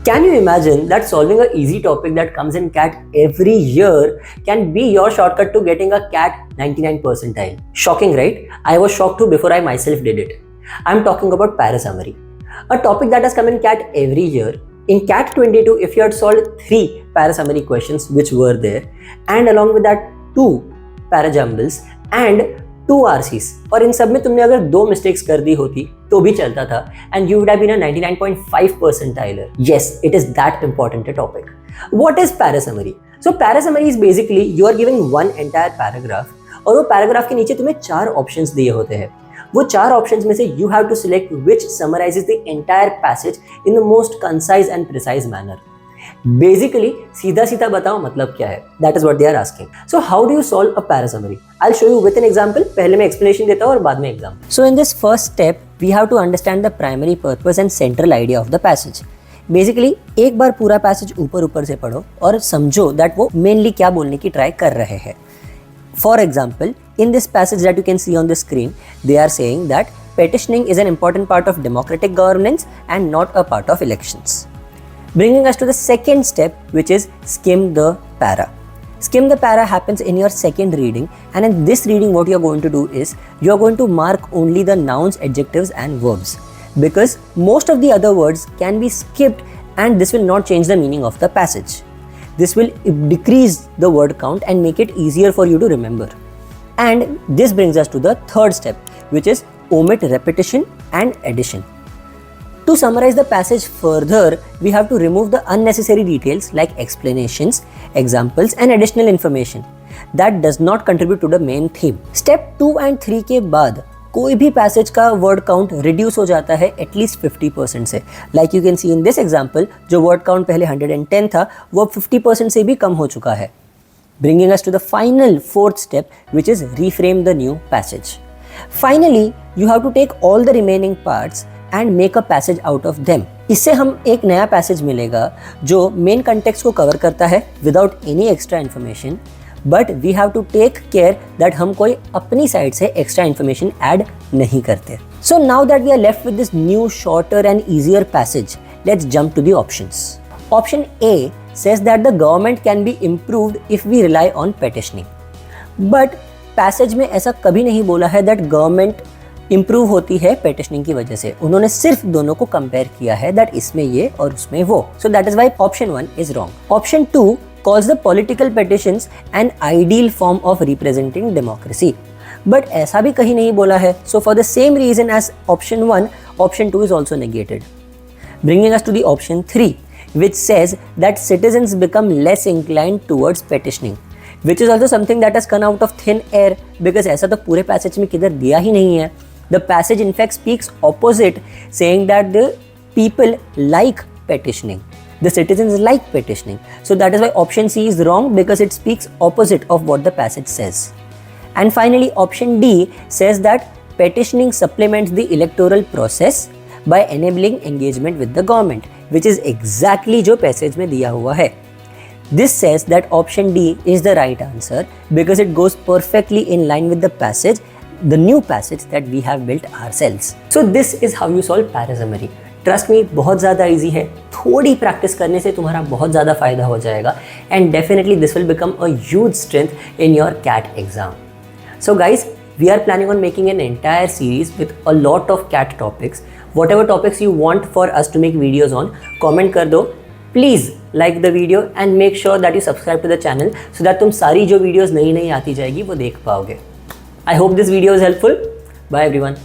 Can you imagine that solving a easy topic that comes in CAT every year can be your shortcut to getting a CAT 99 percentile? Shocking, right? I was shocked too before I myself did it. I'm talking about parasummary, a topic that has come in CAT every year. In CAT 22, if you had solved 3 parasummary questions which were there, and along with that 2 parajumbles and 2 RCs, और इन सब में तुमने अगर 2 mistakes कर दी होती तो भी चलता था, and you would have been a 99.5 percentiler. Yes, it is that important a topic. What is parasummary? So parasummary is basically you are given one entire paragraph, और वो पैराग्राफ के नीचे तुम्हें 4 ऑप्शंस दिए होते हैं. वो 4 ऑप्शंस में से you have to select which summarizes the entire passage in the most concise and precise manner. Basically, सीधा सीधा बताओ मतलब क्या है. That is what they are asking. So how do you solve a parasummary? I'll show you with an example. पहले मैं explanation देता हूँ और बाद में example. So in this first step, we have to understand the primary purpose and central idea of the passage. Basically, एक बार पूरा passage ऊपर से पढ़ो और समझो that वो mainly क्या बोलने की try कर रहे हैं. For example, in this passage that you can see on the screen, they are saying that petitioning is an important part of democratic governance and not a part of elections. Bringing us to the second step, which is skim the para. Skim the para happens in your second reading, and in this reading what you are going to do is you are going to mark only the nouns, adjectives and verbs, because most of the other words can be skipped and this will not change the meaning of the passage. This will decrease the word count and make it easier for you to remember. And this brings us to the third step, which is omit repetition and addition. To summarize the passage further, we have to remove the unnecessary details like explanations, examples and additional information that does not contribute to the main theme. Step 2 and 3 के बाद कोई भी passage का word count reduce हो जाता है at least 50% से. Like you can see in this example, जो word count पहले 110 था, वो 50% से भी कम हो चुका है. Bringing us to the final fourth step, which is reframe the new passage. Finally, you have to take all the remaining parts and make a passage out of them. इससे हम एक नया passage मिलेगा जो main context को cover करता है without any extra information, but we have to take care that हम कोई अपनी side से extra information add नहीं करते. So now that we are left with this new shorter and easier passage, let's jump to the options. Option A says that the government can be improved if we rely on petitioning. But passage में ऐसा कभी नहीं बोला है that government improve होती है पेटिशनिंग की वजह से. उन्होंने सिर्फ दोनों को कंपेयर किया है दैट इसमें ये और उसमें वो. So that is why option 1 is wrong. Option 2 calls the political petitions an ideal form of representing democracy. But ऐसा भी कहीं नहीं बोला है. So for the same reason as option 1, option 2 is also negated. Bringing us to the option 3, which says that citizens become less inclined towards petitioning, which is also something that has come out of thin air, because ऐसा तो पूरे passage में किधर दिया ही नहीं है. The passage in fact speaks opposite, saying that the people like petitioning. The citizens like petitioning. So that is why option C is wrong, because it speaks opposite of what the passage says. And finally, option D says that petitioning supplements the electoral process by enabling engagement with the government, which is exactly जो passage में दिया हुआ है. This says that option D is the right answer because it goes perfectly in line with the passage, the new passage that we have built ourselves. So this is how you solve parasummary. Trust me, बहुत ज़्यादा easy है. थोड़ी practice करने से तुम्हारा बहुत ज़्यादा फायदा हो जाएगा, and definitely this will become a huge strength in your CAT exam. So guys, we are planning on making an entire series with a lot of CAT topics. Whatever topics you want for us to make videos on, comment कर दो. Please like the video and make sure that you subscribe to the channel so that तुम सारी जो videos नई नई आती जाएगी वो देख पाओगे. I hope this video is helpful. Bye everyone.